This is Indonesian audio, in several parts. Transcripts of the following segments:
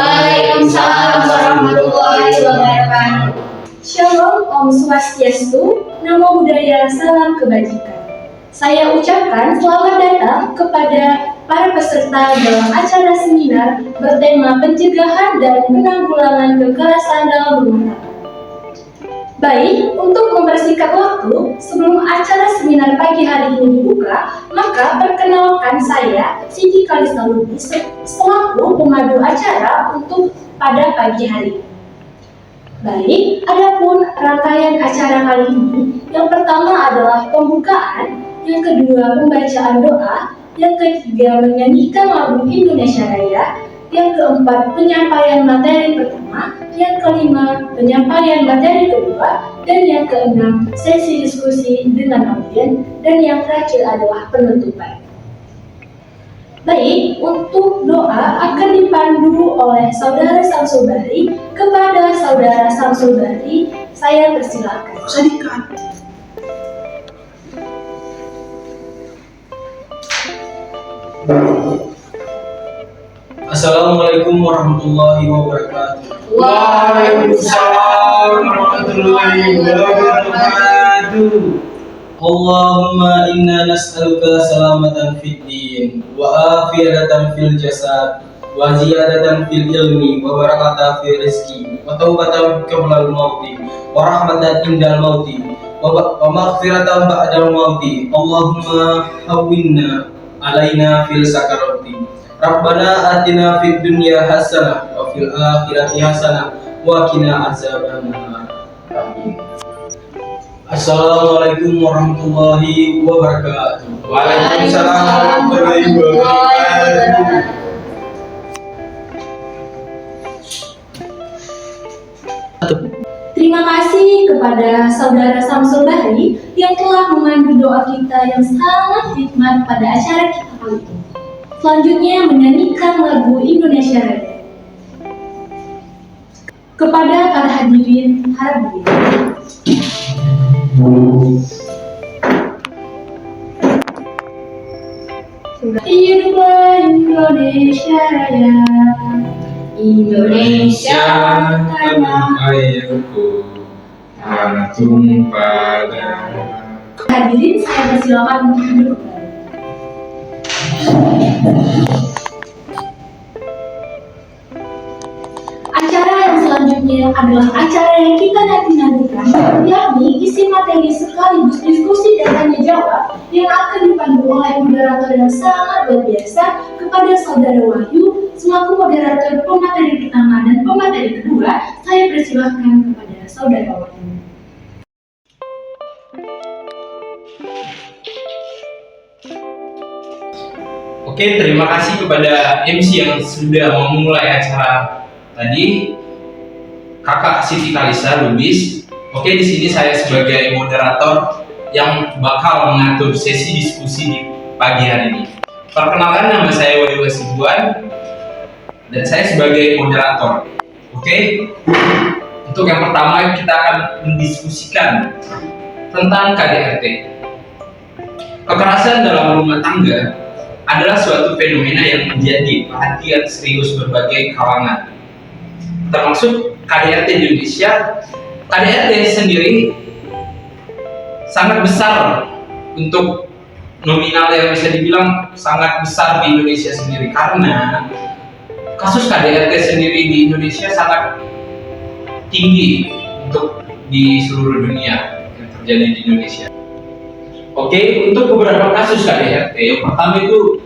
Waalaikumsalam warahmatullahi wabarakatuh. Shalom, Om Swastiastu, Namo Buddhaya, Salam Kebajikan. Saya ucapkan selamat datang kepada para peserta dalam acara seminar bertema pencegahan dan penanggulangan kekerasan dalam rumah tangga. Baik, untuk mempersingkat waktu, sebelum acara seminar pagi hari ini dibuka, maka perkenalkan saya, Siti Kalista Lubis, selaku pemandu acara untuk pada pagi hari ini. Baik, adapun rangkaian acara kali ini, yang pertama adalah pembukaan, yang kedua pembacaan doa, yang ketiga menyanyikan lagu Indonesia Raya, yang keempat penyampaian materi pertama, yang kelima penyampaian materi kedua, dan yang keenam sesi diskusi dengan audiens, dan yang terakhir adalah penutupan. Baik, untuk doa akan dipandu oleh Saudara Samsul Bahri. Kepada Saudara Samsul Bahri, saya persilakan. Assalamualaikum warahmatullahi wabarakatuh. Waalaikumsalam warahmatullahi wabarakatuh. Allahumma inna nas'aluka salamatan fid din wa afiyatan fil jasad wa ziyadatan fil ilmi wa barakatan fil rizqi wa taubatan qablal mauti wa rahmatan indal mauti wa maghfiratan ba'dal mauti. Allahumma hawwinna alaina fil sakarati. Rabbana atina fid dunya hasanah wa fil akhirati hasanah wa qina azabannar. Amin. Assalamualaikum warahmatullahi wabarakatuh. Waalaikumsalam warahmatullahi wabarakatuh. Terima kasih kepada Saudara Samsul Bahri yang telah memandu doa kita yang sangat hikmat pada acara kita kali ini. Selanjutnya menyanyikan lagu Indonesia Raya. Kepada para hadirin harap berdiri. Hiduplah Indonesia Raya, Indonesia tanah airku, tanah tumpah darah. Hadirin, saya persilakan untuk duduk. Acara yang selanjutnya adalah acara yang kita nanti-nantikan, yakni isi materi sekaligus diskusi dan tanya jawab yang akan dipandu oleh moderator yang sangat luar biasa kepada Saudara Wahyu selaku moderator pemateri pertama dan pemateri kedua. Saya persilahkan kepada Saudara Wahyu. Oke, terima kasih kepada MC yang sudah memulai acara tadi, Kakak Siti Kalista Lubis. Oke, di sini saya sebagai moderator yang bakal mengatur sesi diskusi di pagi hari ini. Perkenalkan, nama saya Wahyu Hasibuan dan saya sebagai moderator. Oke, untuk yang pertama kita akan mendiskusikan tentang KDRT. Kekerasan dalam rumah tangga adalah suatu fenomena yang menjadi perhatian serius berbagai kalangan, termasuk KDRT di Indonesia. KDRT sendiri sangat besar untuk nominal yang bisa dibilang sangat besar di Indonesia sendiri, karena kasus KDRT sendiri di Indonesia sangat tinggi untuk di seluruh dunia yang terjadi di Indonesia. Oke, untuk beberapa kasus KDRT, yang pertama itu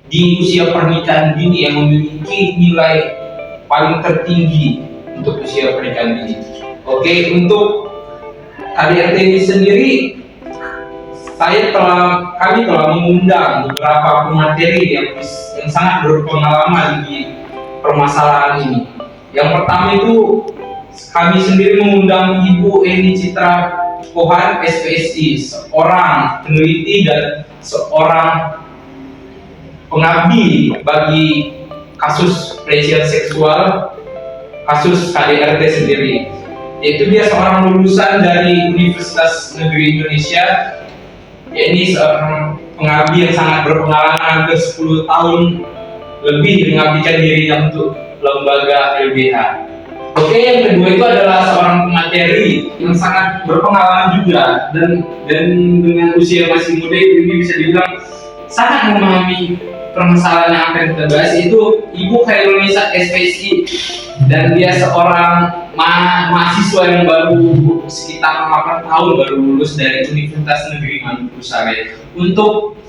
di usia pernikahan dini yang memiliki nilai paling tertinggi untuk usia pernikahan dini. Oke, untuk KDRT ini sendiri, kami telah mengundang beberapa pemateri yang sangat berpengalaman di permasalahan ini. Yang pertama itu kami sendiri mengundang Ibu Eni Citra Pohan, SPSI, seorang peneliti dan seorang pengabdi bagi kasus pelecehan seksual, kasus KDRT sendiri. Yaitu dia seorang lulusan dari Universitas Negeri Indonesia. Ini seorang pengabdi yang sangat berpengalaman, hampir 10 tahun lebih mengabdikan dirinya untuk lembaga LBH. Oke, yang kedua itu adalah seorang pemateri yang sangat berpengalaman juga dan dengan usia masih muda ini bisa dibilang sangat memahami permasalahan yang akan kita bahas, itu Ibu Khairunisa SPSI, dan dia seorang mahasiswa yang baru sekitar 8 tahun baru lulus dari Universitas Negeri Maluku Saleh. Untuk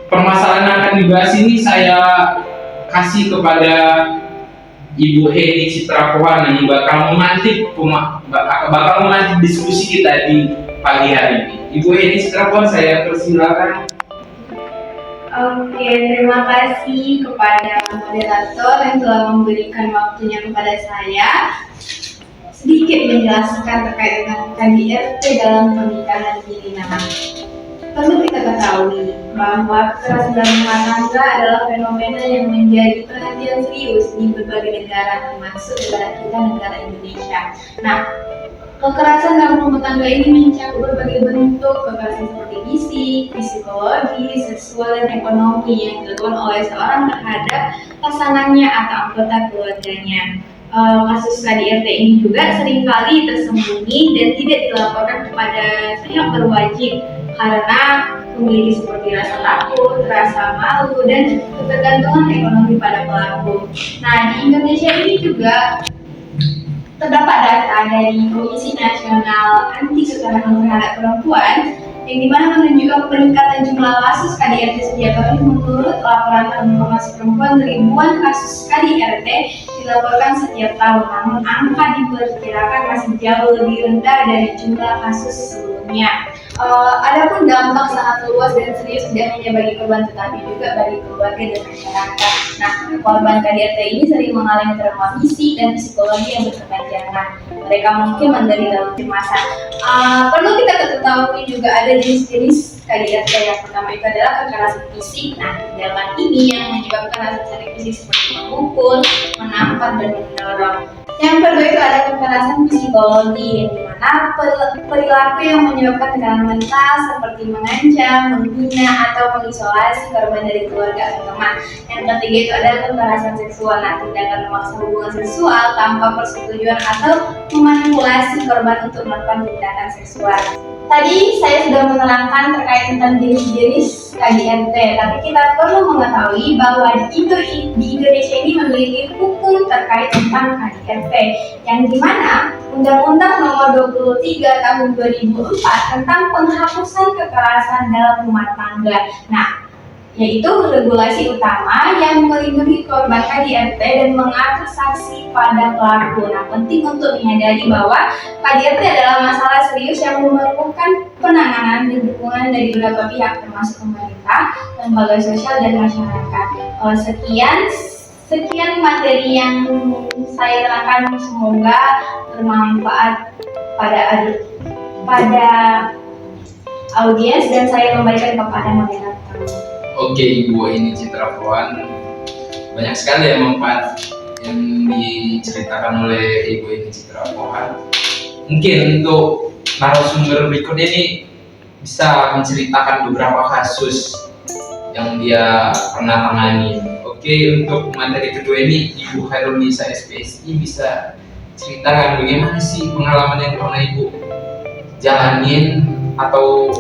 permasalahan yang akan dibahas ini saya kasih kepada Ibu Heni Citra Pohan yang bakal memantik diskusi kita di pagi hari ini. Ibu Heni Citra Pohan, saya persilakan. Oke, terima kasih kepada moderator yang telah memberikan waktunya kepada saya sedikit menjelaskan terkait dengan KDRT dalam pernikahan dini. Perlu kita ketahui bahwa kekerasan dalam rumah tangga adalah fenomena yang menjadi perhatian serius di berbagai negara, termasuk negara kita, negara Indonesia. Kekerasan dalam rumah tangga ini mencakup berbagai bentuk kekerasan seperti fisik, psikologi, seksual, dan ekonomi yang dilakukan oleh seorang terhadap pasangannya atau anggota keluarganya. Kasus KDRT ini juga seringkali tersembunyi dan tidak dilaporkan kepada pihak berwajib karena memiliki seperti rasa takut, rasa malu, dan ketergantungan ekonomi pada pelaku. Di Indonesia ini juga terdapat data dari Komisi Nasional Anti Kekerasan Terhadap Perempuan yang dimana menunjukkan peningkatan jumlah kasus KDRT setiap tahun. Menurut laporan Komnas Perempuan, ribuan kasus KDRT dilaporkan setiap tahun, namun angka diperkirakan masih jauh lebih rendah dari jumlah kasus sebelumnya. Adapun dampak sangat luas dan serius tidak hanya bagi korban tetapi juga bagi keluarga dan masyarakat. Korban KDRT ini sering mengalami trauma fisik dan psikologi yang berkepanjangan. Mereka mungkin menderita kecemasan. Perlu kita ketahui juga ada jenis-jenis KDRT. Yang pertama itu adalah kekerasan fisik. Tindakan ini yang menyebabkan rasa sakit fisik seperti memukul, menampar, dan mendorong. Yang kedua itu ada kekerasan psikologi, yang dimana perilaku yang menyebabkan tekanan mental seperti mengancam, menghina, atau mengisolasi korban dari keluarga atau teman. Yang ketiga itu adalah kekerasan seksual, tindakan memaksa hubungan seksual tanpa persetujuan atau memanipulasi korban untuk melakukan tindakan seksual. Tadi saya sudah menerangkan terkait tentang jenis-jenis KDRT, tapi kita perlu mengetahui bahwa di Indonesia ini memiliki hukum terkait tentang KDRT, yang dimana Undang-Undang Nomor 23 Tahun 2004 tentang penghapusan kekerasan dalam rumah tangga. Yaitu regulasi utama yang melindungi korban KDRT dan mengatur sanksi pada pelaku. Penting untuk menyadari bahwa KDRT adalah masalah serius yang memerlukan penanganan dan dukungan dari beberapa pihak termasuk pemerintah, lembaga sosial, dan masyarakat. Sekian materi yang saya terangkan, semoga bermanfaat pada audiens dan saya kembalikan kepada moderator. Oke, Ibu Heni Citra Pohan, banyak sekali ya manfaat yang diceritakan oleh Ibu Heni Citra Pohan. Mungkin untuk narasumber berikut ini bisa menceritakan beberapa kasus yang dia pernah tangani. Oke, untuk materi kedua ini Ibu Khairunisa SPSI bisa ceritakan bagaimana sih pengalaman yang pernah Ibu jalanin atau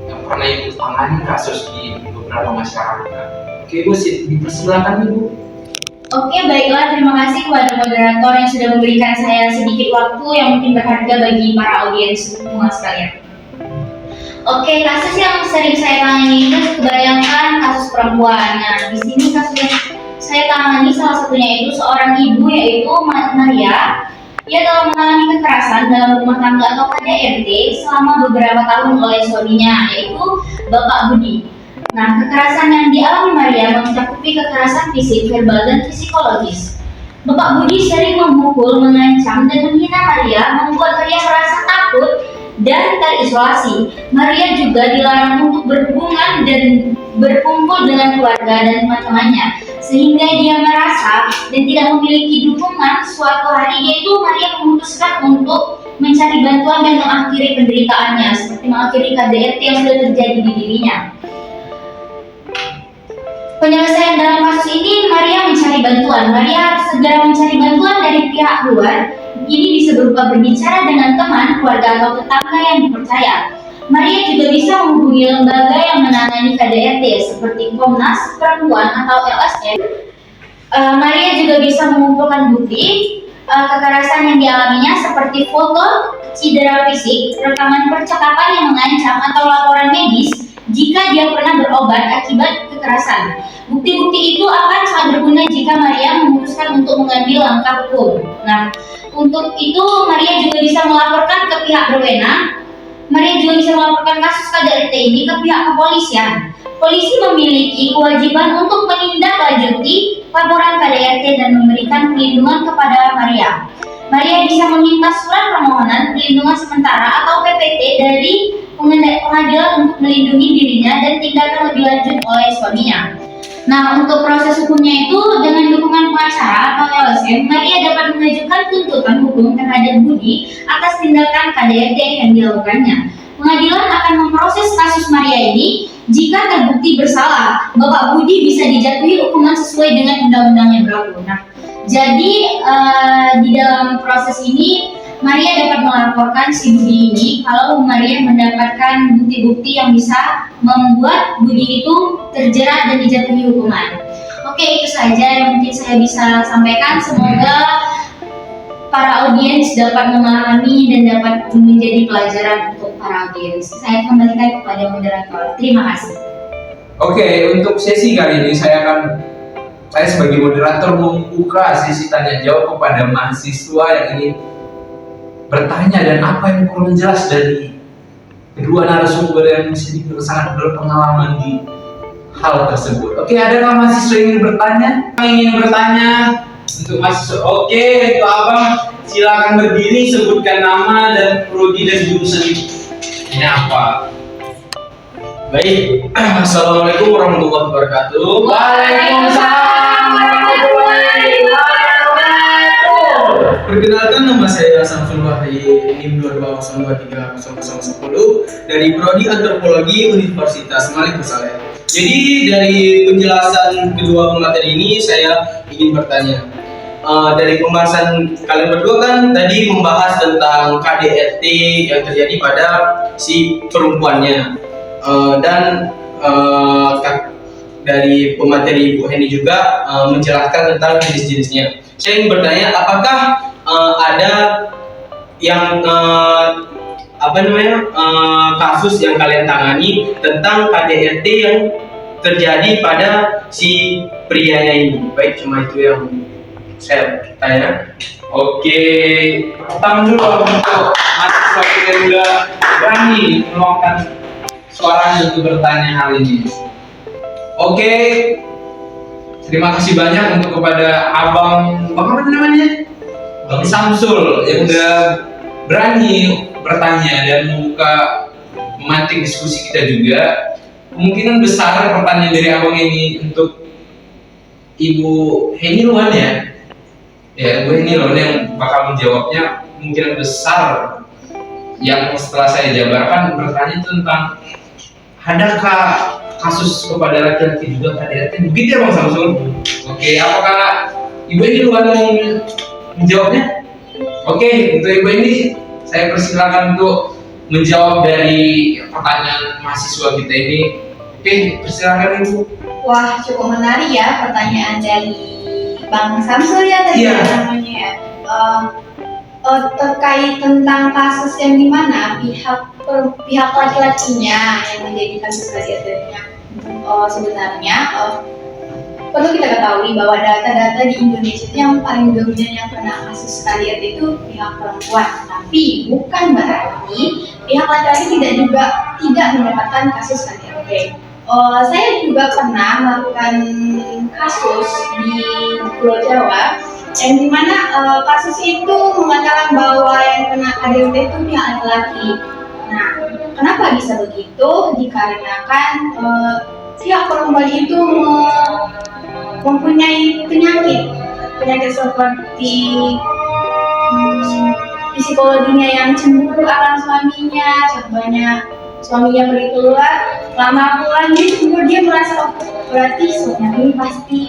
yang pernah Ibu tangani kasus di beberapa masyarakat. Oke, Ibu, dipersilakan Ibu. Oke, baiklah, terima kasih kepada moderator yang sudah memberikan saya sedikit waktu yang mungkin berharga bagi para audiens semua sekalian. Oke, kasus yang sering saya tangani itu kebanyakan kasus perempuan. Di sini kasus yang saya tangani salah satunya itu seorang ibu yaitu Maria. Ia telah mengalami kekerasan dalam rumah tangga atau KDRT selama beberapa tahun oleh suaminya, yaitu Bapak Budi. Kekerasan yang dialami Maria mencakupi kekerasan fisik, verbal, dan psikologis. Bapak Budi sering memukul, mengancam, dan menghina Maria, membuat Maria merasa takut dan terisolasi. Maria juga dilarang untuk berhubungan dan berkumpul dengan keluarga dan teman-temannya, sehingga dia merasa dan tidak memiliki dukungan. Suatu hari yaitu Maria memutuskan untuk mencari bantuan dan mengakhiri penderitaannya, seperti mengakhiri KDRT yang sudah terjadi di dirinya. penyelesaian dalam kasus ini Maria mencari bantuan. Maria segera mencari bantuan dari pihak luar. Ini bisa berupa berbicara dengan teman, keluarga atau tetangga yang dipercaya. Maria juga bisa menghubungi lembaga yang menangani KDRT seperti Komnas Perempuan atau LSM. Maria juga bisa mengumpulkan bukti kekerasan yang dialaminya seperti foto cedera fisik, rekaman percakapan yang mengancam atau laporan medis jika dia pernah berobat akibat kekerasan. Bukti-bukti itu akan sangat berguna jika Maria memutuskan untuk mengambil langkah hukum. Nah, untuk itu Maria juga bisa melaporkan ke pihak berwenang. Maria juga bisa melaporkan kasus KDRT ini ke pihak kepolisian. Polisi memiliki kewajiban untuk menindaklanjuti laporan KDRT dan memberikan perlindungan kepada Maria. Maria bisa meminta surat permohonan perlindungan sementara atau PPT dari pengadilan untuk melindungi dirinya dan tindakan lebih lanjut oleh suaminya. Nah, untuk proses hukumnya itu dengan dukungan pengacara atau LSM, Maria dapat mengajukan tuntutan hukum terhadap Budi atas tindakan KDRT yang dilakukannya. Pengadilan akan memproses kasus Maria ini. Jika terbukti bersalah, Bapak Budi bisa dijatuhi hukuman sesuai dengan undang-undang yang berlaku. Nah, jadi di dalam proses ini Maria dapat melaporkan si Budi ini kalau Maria mendapatkan bukti-bukti yang bisa membuat Budi itu terjerat dan dijatuhi hukuman. Oke, itu saja yang mungkin saya bisa sampaikan. Semoga para audiens dapat memahami dan dapat menjadi pelajaran untuk para audiens. Saya kembalikan kepada moderator. Terima kasih. Oke, untuk sesi kali ini saya sebagai moderator membuka sesi tanya jawab kepada mahasiswa yang ingin bertanya dan apa yang kurang jelas dari kedua narasumber yang sangat berpengalaman di hal tersebut. Oke, adakah mahasiswa yang ingin bertanya? Untuk mahasiswa, oke, untuk abang silakan berdiri, sebutkan nama dan prodi dan jurusan ini apa. Baik, Assalamualaikum warahmatullahi wabarakatuh. Waalaikumsalam warahmatullahi wabarakatuh. Perkenalkan, nama saya Samsul Wahri, NIM 220230010 dari Prodi Antropologi Universitas Malik Saleh. Jadi dari penjelasan kedua pemateri ini saya ingin bertanya. Dari pembahasan kalian berdua kan tadi membahas tentang KDRT yang terjadi pada si perempuannya. Dan dari pemateri Bu Henny juga menjelaskan tentang jenis-jenisnya. Saya ingin bertanya, apakah ada yang kasus yang kalian tangani tentang KDRT yang terjadi pada si prianya ini? Baik, cuma itu yang saya tanya. Oke, pertama dulu untuk mahasiswa kita yang udah berani meluangkan suaranya untuk bertanya hal ini. Oke, terima kasih banyak untuk kepada Abang apa namanya? Bang Samsul yang udah berani bertanya dan membuka memantik diskusi kita juga. Kemungkinan besar pertanyaan dari Abang ini untuk Ibu Henny Luan ya. Ya, gue ini loh yang bakal menjawabnya. Kemungkinan besar yang setelah saya jabarkan bertanya tentang adakah kasus kepada laki-laki juga KDRT? Begitu ya Bang Samsul? Oke, apakah Ibu ini luar mau menjawabnya? Oke, untuk Ibu ini saya persilakan untuk menjawab dari pertanyaan mahasiswa kita ini. Oke, persilakan Ibu. Wah, cukup menarik ya pertanyaan dari Bang Samsul ya tadi namanya ya. Terkait tentang kasus yang dimana pihak laki-lakinya yang menjadi kasus KDRT-nya, sebenarnya perlu kita ketahui bahwa data-data di Indonesia itu yang paling dominan yang kena kasus KDRT itu pihak perempuan. Tapi bukan berarti pihak laki-laki tidak mendapatkan kasus KDRT. Saya juga pernah melakukan kasus di Pulau Jawa yang dimana kasus itu mengatakan bahwa yang kena KDRT itu pihak laki-laki. Nah, kenapa bisa begitu? Dikarenakan pihak perempuan itu mempunyai penyakit seperti psikologinya yang cemburu akan suaminya, contohnya suaminya pergi keluar, lama pulang gitu, dia merasa oh, berarti suaminya ini pasti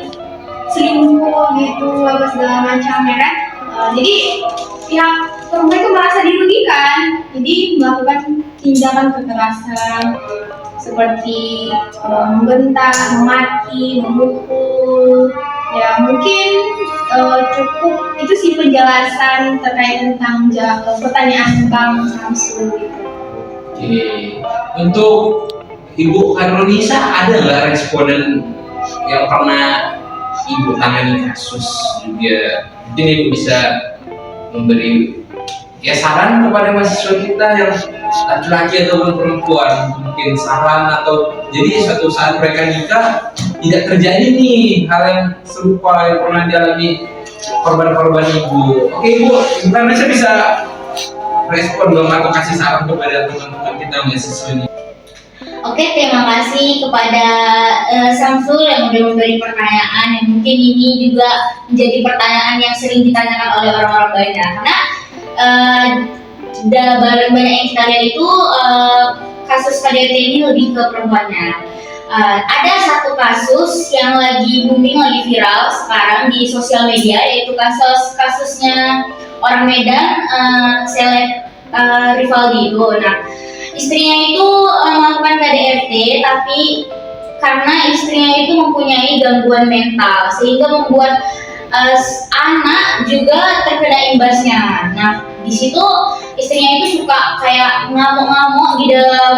selingkuh gitu, apa segala macam ya kan. Jadi pihak perempuan itu merasa dirugikan, jadi melakukan tindakan kekerasan seperti membentak, memaki, memukul. Ya mungkin cukup itu sih penjelasan terkait tentang pertanyaan Bang Samsul gitu. Oke, untuk Ibu Karolisa ada nggak responden yang pernah Ibu tangani kasus juga? Mungkin Ibu bisa memberi ya saran kepada mahasiswa kita yang laki-laki ataupun perempuan, mungkin saran atau jadi suatu saat mereka nikah tidak terjadi nih hal yang serupa yang pernah dialami korban-korban Ibu. Oke Ibu, Karolisa bisa respon dong atau kasih saran kepada teman-teman kita mahasiswa ini. Oke, terima kasih kepada Samsul yang sudah memberi pertanyaan yang mungkin ini juga menjadi pertanyaan yang sering ditanyakan oleh orang-orang banyak. Karena banyak yang kita lihat itu kasus KDRT ini lebih ke perempuannya. Ada satu kasus yang lagi booming, lagi viral sekarang di sosial media, yaitu kasusnya orang Medan, seleb Rivaldi itu. Nah, istrinya itu melakukan KDRT, tapi karena istrinya itu mempunyai gangguan mental, sehingga membuat anak juga terkena imbasnya. Nah, di situ istrinya itu suka kayak ngamuk-ngamuk di dalam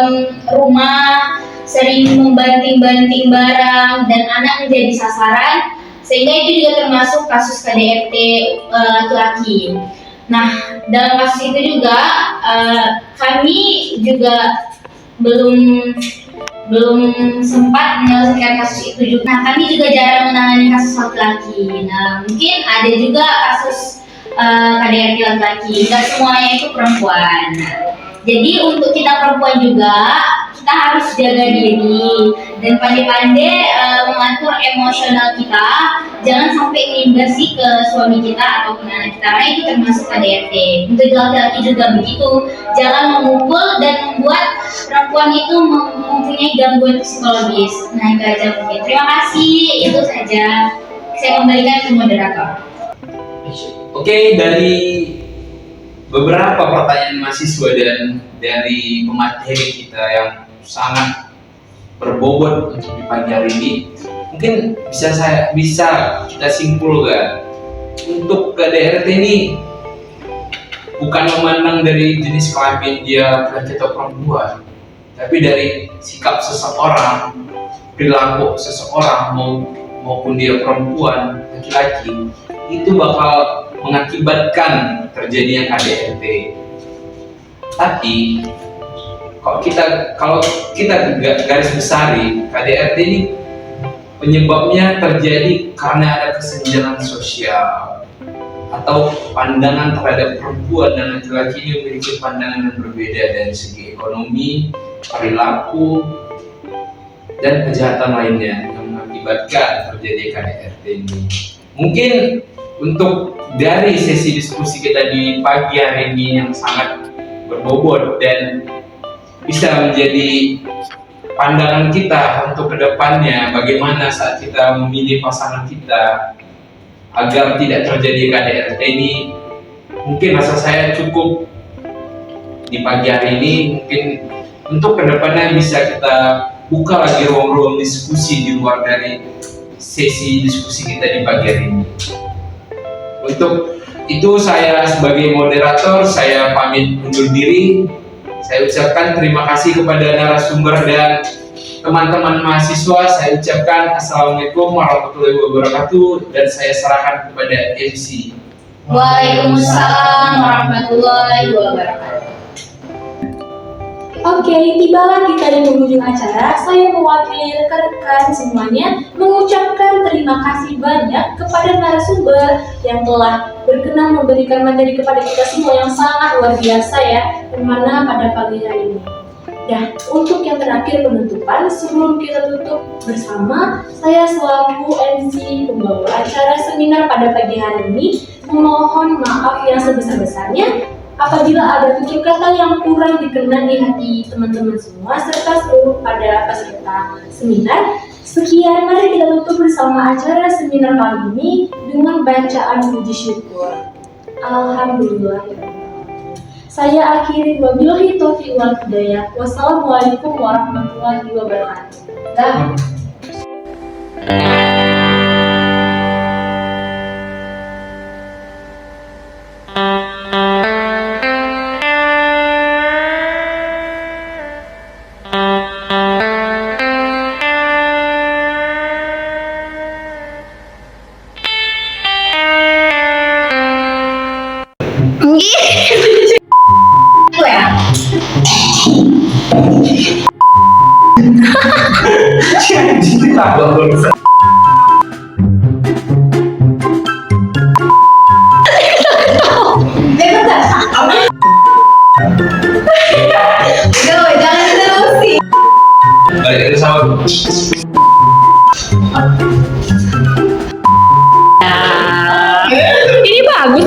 rumah, sering membanting-banting barang, dan anak menjadi sasaran, sehingga itu juga termasuk kasus KDRT laki-laki. Nah, dalam kasus itu juga kami juga belum sempat menyelesaikan kasus itu juga. Nah, kami juga jarang menangani kasus laki-laki. Nah, mungkin ada juga kasus KDRT laki-laki. Tidak semuanya itu perempuan. Jadi untuk kita perempuan juga kita harus jaga diri dan pandai-pandai mengatur emosional kita, jangan sampai mengimbasi ke suami kita ataupun anak kita, karena itu termasuk KDRT. Untuk laki-laki juga begitu, jangan memukul dan membuat perempuan itu mempunyai gangguan psikologis. Nah, itu aja mungkin. Terima kasih, itu saja. Saya kembalikan ke moderator. Oke, dari beberapa pertanyaan mahasiswa dan dari pemateri kita yang sangat berbobot untuk di pagi hari ini, mungkin bisa kita simpulkan untuk KDRT ini bukan memandang dari jenis kelamin dia laki atau perempuan, tapi dari sikap seseorang, perilaku seseorang maupun dia perempuan laki-laki, itu bakal mengakibatkan terjadinya KDRT. Tapi kalau kita garis besari, KDRT ini penyebabnya terjadi karena ada kesenjangan sosial atau pandangan terhadap perempuan dan laki-laki ini memiliki pandangan yang berbeda dari segi ekonomi, perilaku, dan kejahatan lainnya yang mengakibatkan terjadi KDRT ini. Mungkin untuk dari sesi diskusi kita di pagi hari ini yang sangat berbobot dan bisa menjadi pandangan kita untuk kedepannya, bagaimana saat kita memilih pasangan kita agar tidak terjadi KDRT ini, mungkin rasa saya cukup di pagi hari ini. Mungkin untuk kedepannya bisa kita buka lagi ruang-ruang diskusi di luar dari sesi diskusi kita di pagi hari ini. Untuk itu saya sebagai moderator, saya pamit undur diri. Saya ucapkan terima kasih kepada narasumber dan teman-teman mahasiswa. Saya ucapkan Assalamualaikum warahmatullahi wabarakatuh, dan saya serahkan kepada MC. Waalaikumsalam warahmatullahi wabarakatuh. Oke, tibalah kita di penghujung acara. Saya mewakili rekan-rekan semuanya mengucapkan terima kasih banyak kepada narasumber yang telah berkenan memberikan materi kepada kita semua yang sangat luar biasa ya, mana pada pagi hari ini. Dan untuk yang terakhir penutupan, sebelum kita tutup bersama, saya selaku MC pembawa acara seminar pada pagi hari ini memohon maaf yang sebesar-besarnya Apabila ada tutur kata yang kurang dikenal di hati teman-teman semua serta seluruh pada peserta seminar, sekian, mari kita tutup bersama acara seminar kali ini dengan bacaan puji syukur. Alhamdulillah. Saya akhiri, wabillahi taufiq wal hidayah. Wassalamualaikum warahmatullahi wabarakatuh. Dah. Jadi tak bagus. Udah, jangan diterusin. Balik ke sama. Ini bagus.